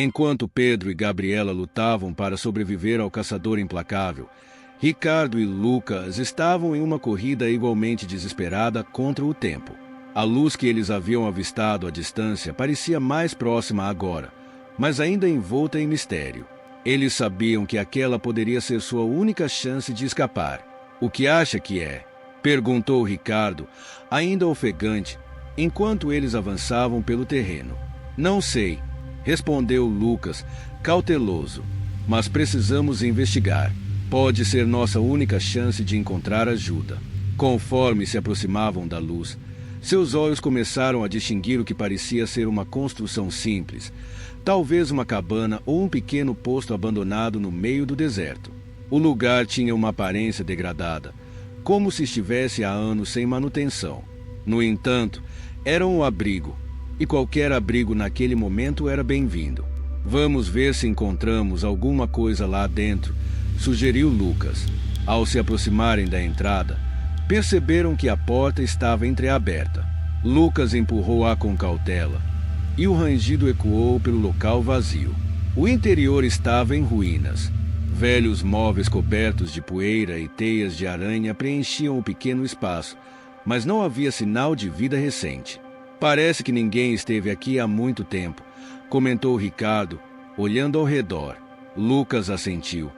Enquanto Pedro e Gabriela lutavam para sobreviver ao caçador implacável, Ricardo e Lucas estavam em uma corrida igualmente desesperada contra o tempo. A luz que eles haviam avistado à distância parecia mais próxima agora, mas ainda envolta em mistério. Eles sabiam que aquela poderia ser sua única chance de escapar. "O que acha que é?" perguntou Ricardo, ainda ofegante, enquanto eles avançavam pelo terreno. "Não sei", respondeu Lucas, cauteloso, "mas precisamos investigar. Pode ser nossa única chance de encontrar ajuda." Conforme se aproximavam da luz, seus olhos começaram a distinguir o que parecia ser uma construção simples, talvez uma cabana ou um pequeno posto abandonado no meio do deserto. O lugar tinha uma aparência degradada, como se estivesse há anos sem manutenção. No entanto, era um abrigo, e qualquer abrigo naquele momento era bem-vindo. "Vamos ver se encontramos alguma coisa lá dentro", sugeriu Lucas. Ao se aproximarem da entrada, perceberam que a porta estava entreaberta. Lucas empurrou-a com cautela, e o rangido ecoou pelo local vazio. O interior estava em ruínas. Velhos móveis cobertos de poeira e teias de aranha preenchiam o pequeno espaço, mas não havia sinal de vida recente. "Parece que ninguém esteve aqui há muito tempo", comentou Ricardo, olhando ao redor. Lucas assentiu,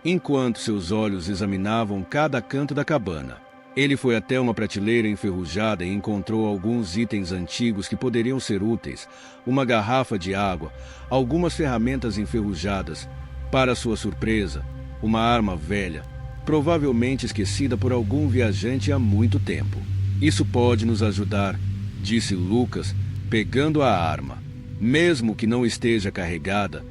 enquanto seus olhos examinavam cada canto da cabana. Ele foi até uma prateleira enferrujada e encontrou alguns itens antigos que poderiam ser úteis, uma garrafa de água, algumas ferramentas enferrujadas. Para sua surpresa, uma arma velha, provavelmente esquecida por algum viajante há muito tempo. "Isso pode nos ajudar", disse Lucas, pegando a arma. "Mesmo que não esteja carregada,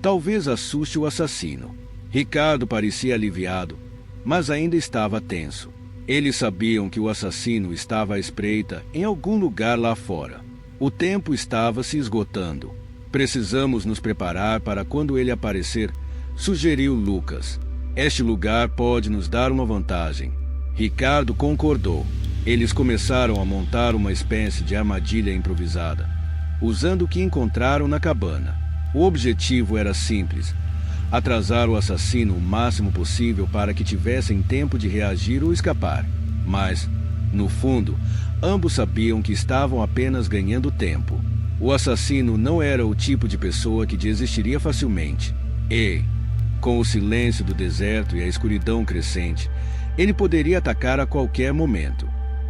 talvez assuste o assassino." Ricardo parecia aliviado, mas ainda estava tenso. Eles sabiam que o assassino estava à espreita em algum lugar lá fora. O tempo estava se esgotando. "Precisamos nos preparar para quando ele aparecer", sugeriu Lucas. "Este lugar pode nos dar uma vantagem." Ricardo concordou. Eles começaram a montar uma espécie de armadilha improvisada, usando o que encontraram na cabana. O objetivo era simples: atrasar o assassino o máximo possível para que tivessem tempo de reagir ou escapar. Mas, no fundo, ambos sabiam que estavam apenas ganhando tempo. O assassino não era o tipo de pessoa que desistiria facilmente. E, com o silêncio do deserto e a escuridão crescente, ele poderia atacar a qualquer momento.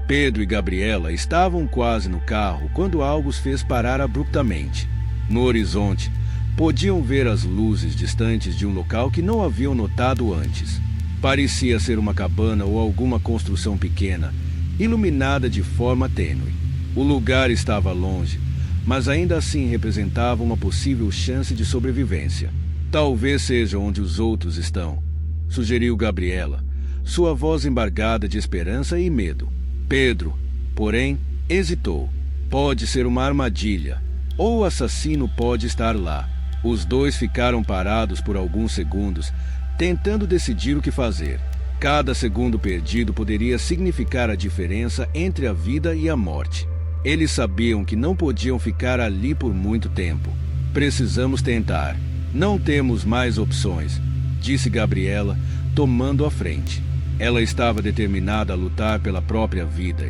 Pedro e Gabriela estavam quase no carro quando algo os fez parar abruptamente. No horizonte, podiam ver as luzes distantes de um local que não haviam notado antes. Parecia ser uma cabana ou alguma construção pequena, iluminada de forma tênue. O lugar estava longe, mas ainda assim representava uma possível chance de sobrevivência. "Talvez seja onde os outros estão", sugeriu Gabriela, sua voz embargada de esperança e medo. Pedro, porém, hesitou. "Pode ser uma armadilha, ou o assassino pode estar lá." Os dois ficaram parados por alguns segundos, tentando decidir o que fazer. Cada segundo perdido poderia significar a diferença entre a vida e a morte. Eles sabiam que não podiam ficar ali por muito tempo. "Precisamos tentar. Não temos mais opções", disse Gabriela, tomando a frente. Ela estava determinada a lutar pela própria vida.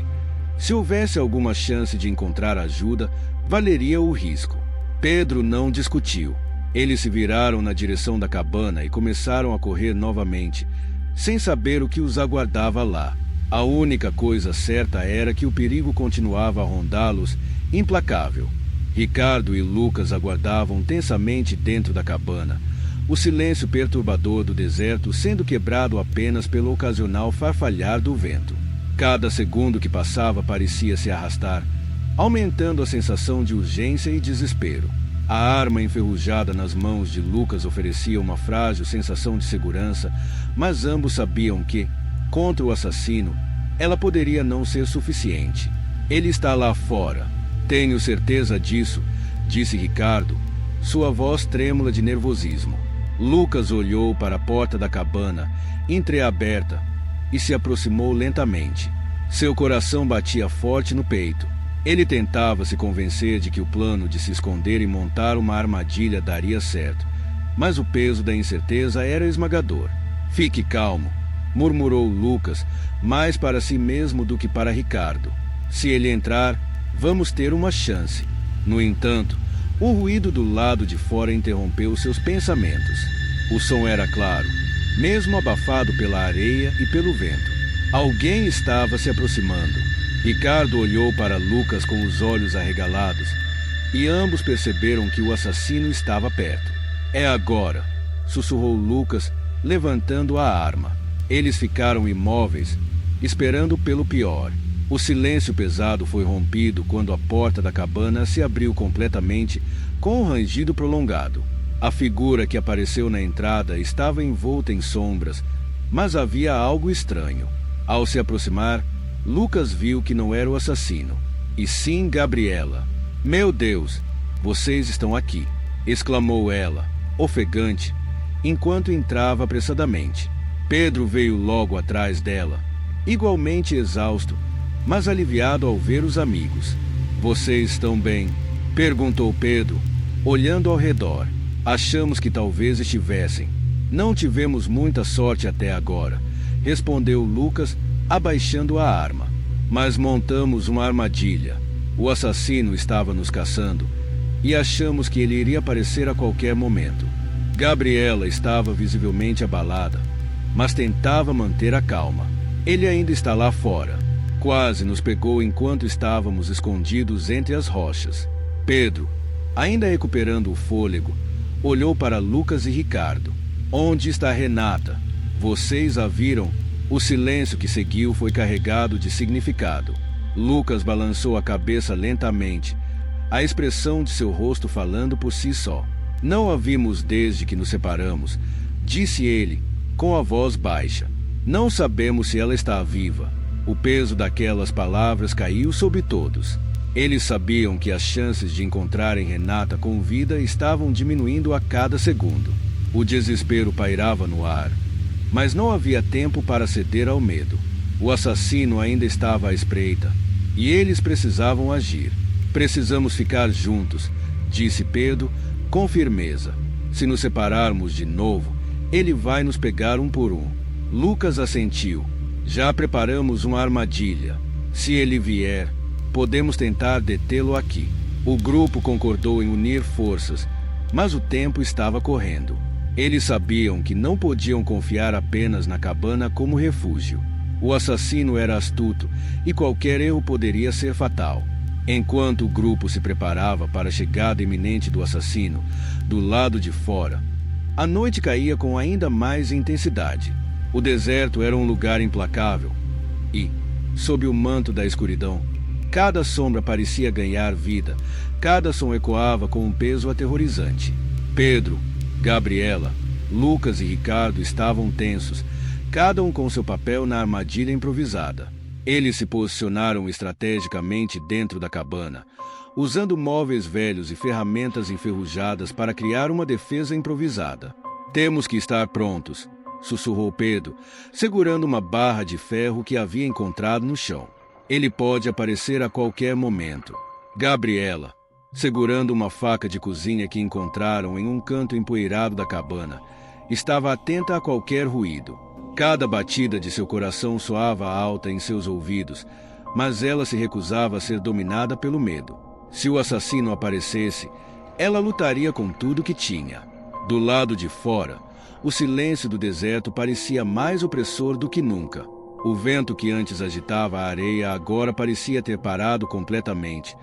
Se houvesse alguma chance de encontrar ajuda, valeria o risco. Pedro não discutiu. Eles se viraram na direção da cabana e começaram a correr novamente, sem saber o que os aguardava lá. A única coisa certa era que o perigo continuava a rondá-los, implacável. Ricardo e Lucas aguardavam tensamente dentro da cabana, o silêncio perturbador do deserto sendo quebrado apenas pelo ocasional farfalhar do vento. Cada segundo que passava parecia se arrastar, aumentando a sensação de urgência e desespero. A arma enferrujada nas mãos de Lucas oferecia uma frágil sensação de segurança, mas ambos sabiam que, contra o assassino, ela poderia não ser suficiente. "Ele está lá fora. Tenho certeza disso", disse Ricardo, sua voz trêmula de nervosismo. Lucas olhou para a porta da cabana, entreaberta, e se aproximou lentamente. Seu coração batia forte no peito. Ele tentava se convencer de que o plano de se esconder e montar uma armadilha daria certo, mas o peso da incerteza era esmagador. Fique calmo, murmurou Lucas, mais para si mesmo do que para Ricardo. Se ele entrar, vamos ter uma chance. No entanto, o ruído do lado de fora interrompeu seus pensamentos. O som era claro, mesmo abafado pela areia e pelo vento. Alguém estava se aproximando. Ricardo olhou para Lucas com os olhos arregalados, e ambos perceberam que o assassino estava perto. É agora, sussurrou Lucas, levantando a arma. Eles ficaram imóveis, esperando pelo pior. O silêncio pesado foi rompido quando a porta da cabana se abriu completamente com um rangido prolongado. A figura que apareceu na entrada estava envolta em sombras, mas havia algo estranho. Ao se aproximar, Lucas viu que não era o assassino, e sim Gabriela. "Meu Deus, vocês estão aqui!" exclamou ela, ofegante, enquanto entrava apressadamente. Pedro veio logo atrás dela, igualmente exausto, mas aliviado ao ver os amigos. "Vocês estão bem?" perguntou Pedro, olhando ao redor. "Achamos que talvez estivessem. Não tivemos muita sorte até agora", respondeu Lucas, abaixando a arma. "Mas montamos uma armadilha. O assassino estava nos caçando e achamos que ele iria aparecer a qualquer momento." Gabriela estava visivelmente abalada, mas tentava manter a calma. "Ele ainda está lá fora. Quase nos pegou enquanto estávamos escondidos entre as rochas." Pedro, ainda recuperando o fôlego, olhou para Lucas e Ricardo. "Onde está Renata? Vocês a viram?" O silêncio que seguiu foi carregado de significado. Lucas balançou a cabeça lentamente, a expressão de seu rosto falando por si só. "Não a vimos desde que nos separamos", disse ele, com a voz baixa. "Não sabemos se ela está viva." O peso daquelas palavras caiu sobre todos. Eles sabiam que as chances de encontrarem Renata com vida estavam diminuindo a cada segundo. O desespero pairava no ar, mas não havia tempo para ceder ao medo. O assassino ainda estava à espreita, e eles precisavam agir. "Precisamos ficar juntos", disse Pedro com firmeza. "Se nos separarmos de novo, ele vai nos pegar um por um." Lucas assentiu. "Já preparamos uma armadilha. Se ele vier, podemos tentar detê-lo aqui." O grupo concordou em unir forças, mas o tempo estava correndo. Eles sabiam que não podiam confiar apenas na cabana como refúgio. O assassino era astuto e qualquer erro poderia ser fatal. Enquanto o grupo se preparava para a chegada iminente do assassino, do lado de fora, a noite caía com ainda mais intensidade. O deserto era um lugar implacável e, sob o manto da escuridão, cada sombra parecia ganhar vida, cada som ecoava com um peso aterrorizante. Pedro, Gabriela, Lucas e Ricardo estavam tensos, cada um com seu papel na armadilha improvisada. Eles se posicionaram estrategicamente dentro da cabana, usando móveis velhos e ferramentas enferrujadas para criar uma defesa improvisada. "Temos que estar prontos", sussurrou Pedro, segurando uma barra de ferro que havia encontrado no chão. "Ele pode aparecer a qualquer momento." Gabriela, segurando uma faca de cozinha que encontraram em um canto empoeirado da cabana, estava atenta a qualquer ruído. Cada batida de seu coração soava alta em seus ouvidos, mas ela se recusava a ser dominada pelo medo. Se o assassino aparecesse, ela lutaria com tudo que tinha. Do lado de fora, o silêncio do deserto parecia mais opressor do que nunca. O vento que antes agitava a areia agora parecia ter parado completamente,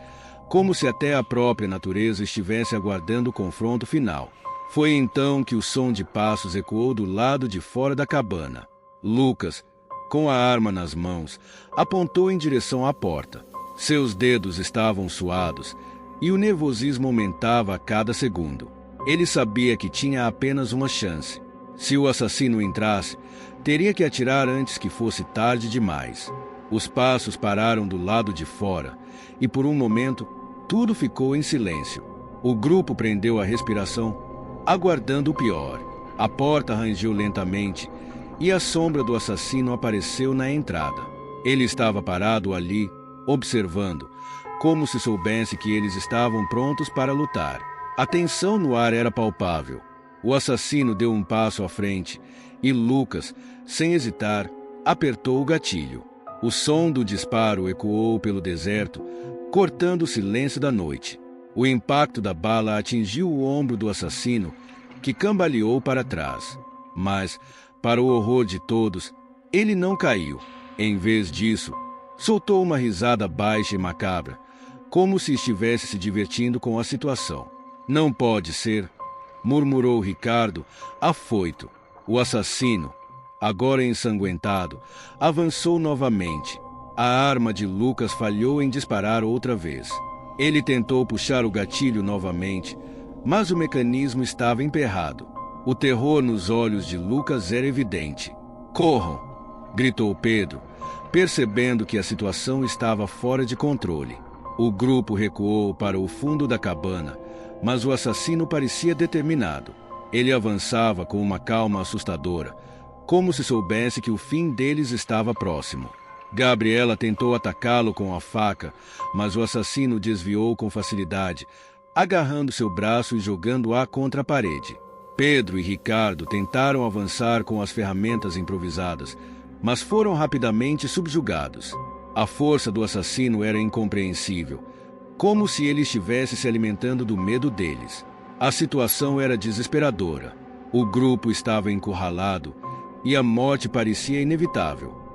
como se até a própria natureza estivesse aguardando o confronto final. Foi então que o som de passos ecoou do lado de fora da cabana. Lucas, com a arma nas mãos, apontou em direção à porta. Seus dedos estavam suados e o nervosismo aumentava a cada segundo. Ele sabia que tinha apenas uma chance. Se o assassino entrasse, teria que atirar antes que fosse tarde demais. Os passos pararam do lado de fora e, por um momento, tudo ficou em silêncio. O grupo prendeu a respiração, aguardando o pior. A porta rangeu lentamente e a sombra do assassino apareceu na entrada. Ele estava parado ali, observando, como se soubesse que eles estavam prontos para lutar. A tensão no ar era palpável. O assassino deu um passo à frente e Lucas, sem hesitar, apertou o gatilho. O som do disparo ecoou pelo deserto, cortando o silêncio da noite. O impacto da bala atingiu o ombro do assassino, que cambaleou para trás. Mas, para o horror de todos, ele não caiu. Em vez disso, soltou uma risada baixa e macabra, como se estivesse se divertindo com a situação. Não pode ser, murmurou Ricardo, afoito. O assassino, agora ensanguentado, avançou novamente. A arma de Lucas falhou em disparar outra vez. Ele tentou puxar o gatilho novamente, mas o mecanismo estava emperrado. O terror nos olhos de Lucas era evidente. "Corram!" gritou Pedro, percebendo que a situação estava fora de controle. O grupo recuou para o fundo da cabana, mas o assassino parecia determinado. Ele avançava com uma calma assustadora, como se soubesse que o fim deles estava próximo. Gabriela tentou atacá-lo com a faca, mas o assassino desviou com facilidade, agarrando seu braço e jogando-a contra a parede. Pedro e Ricardo tentaram avançar com as ferramentas improvisadas, mas foram rapidamente subjugados. A força do assassino era incompreensível, como se ele estivesse se alimentando do medo deles. A situação era desesperadora. O grupo estava encurralado e a morte parecia inevitável.